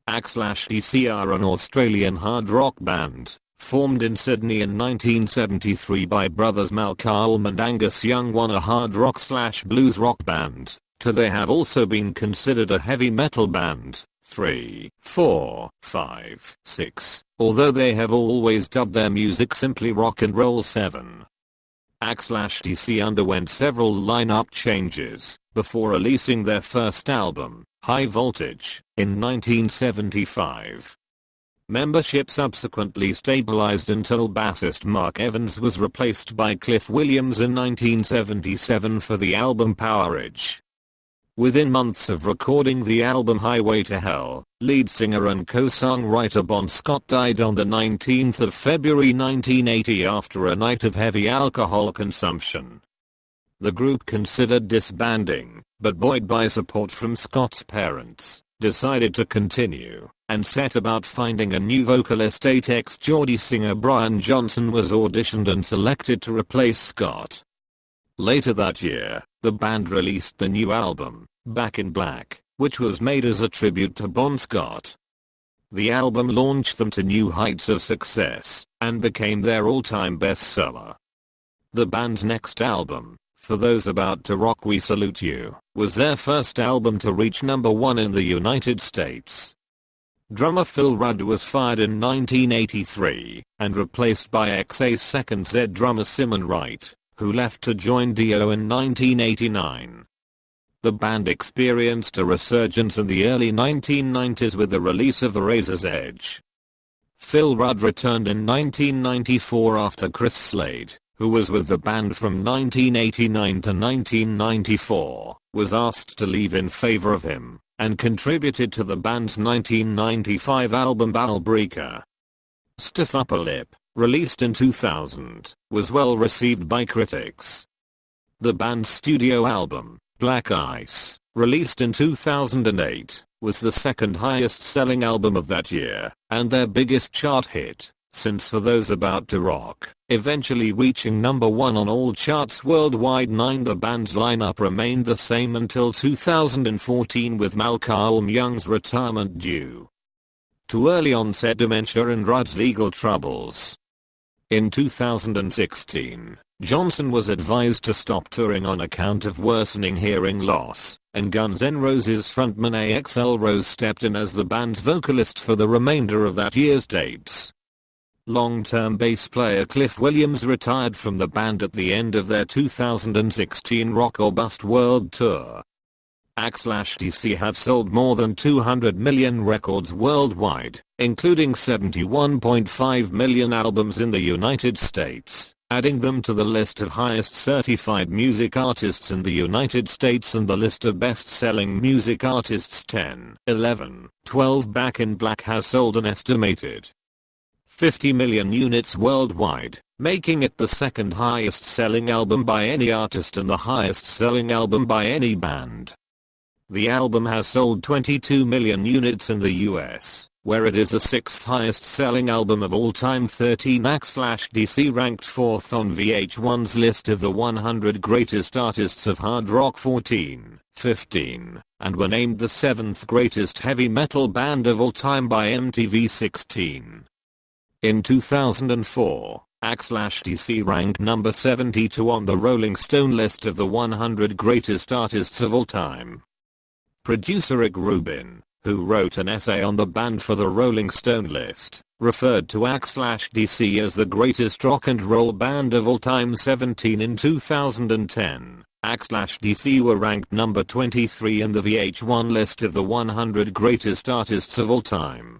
Axl are an Australian hard rock band, formed in Sydney in 1973 by brothers Malcolm and Angus Young, one a hard rock / blues rock band, to they have also been considered a heavy metal band, 3, 4, 5, 6, although they have always dubbed their music simply rock and roll. 7. Axl underwent several lineup changes, before releasing their first album, High Voltage, in 1975. Membership subsequently stabilized until bassist Mark Evans was replaced by Cliff Williams in 1977 for the album Powerage. Within months of recording the album Highway to Hell, lead singer and co-songwriter Bon Scott died on the 19th of February 1980 after a night of heavy alcohol consumption. The group considered disbanding, but buoyed by support from Scott's parents, decided to continue, and set about finding a new vocalist. 8x Geordie singer Brian Johnson was auditioned and selected to replace Scott. Later that year, the band released the new album, Back in Black, which was made as a tribute to Bon Scott. The album launched them to new heights of success, and became their all-time bestseller. The band's next album, For Those About to Rock We Salute You, was their first album to reach #1 in the United States. Drummer Phil Rudd was fired in 1983, and replaced by XA's second Z drummer Simon Wright, who left to join Dio in 1989. The band experienced a resurgence in the early 1990s with the release of The Razor's Edge. Phil Rudd returned in 1994 after Chris Slade, who was with the band from 1989 to 1994, was asked to leave in favor of him, and contributed to the band's 1995 album Ballbreaker. Stiff Upper Lip, released in 2000, was well received by critics. The band's studio album, Black Ice, released in 2008, was the second highest selling album of that year, and their biggest chart hit, since For Those About to Rock, eventually reaching #1 on all charts worldwide. 9. The band's lineup remained the same until 2014 with Malcolm Young's retirement due to early-onset dementia and Rudd's legal troubles. In 2016, Johnson was advised to stop touring on account of worsening hearing loss, and Guns N' Roses frontman Axl Rose stepped in as the band's vocalist for the remainder of that year's dates. Long-term bass player Cliff Williams retired from the band at the end of their 2016 Rock or Bust World Tour. Axl have sold more than 200 million records worldwide, including 71.5 million albums in the United States, adding them to the list of highest certified music artists in the United States and the list of best-selling music artists. 10, 11, 12. Back in Black has sold an estimated 50 million units worldwide, making it the second highest selling album by any artist and the highest selling album by any band. The album has sold 22 million units in the US, where it is the sixth highest selling album of all time. 13. Axl ranked 4th on VH1's list of the 100 greatest artists of hard rock. 14, 15, and were named the 7th greatest heavy metal band of all time by MTV. 16. In 2004, Axl ranked number 72 on the Rolling Stone list of the 100 greatest artists of all time. Producer Rick Rubin, who wrote an essay on the band for the Rolling Stone list, referred to Axl as the greatest rock and roll band of all time. 17. In 2010, Axl were ranked number 23 in the VH1 list of the 100 greatest artists of all time.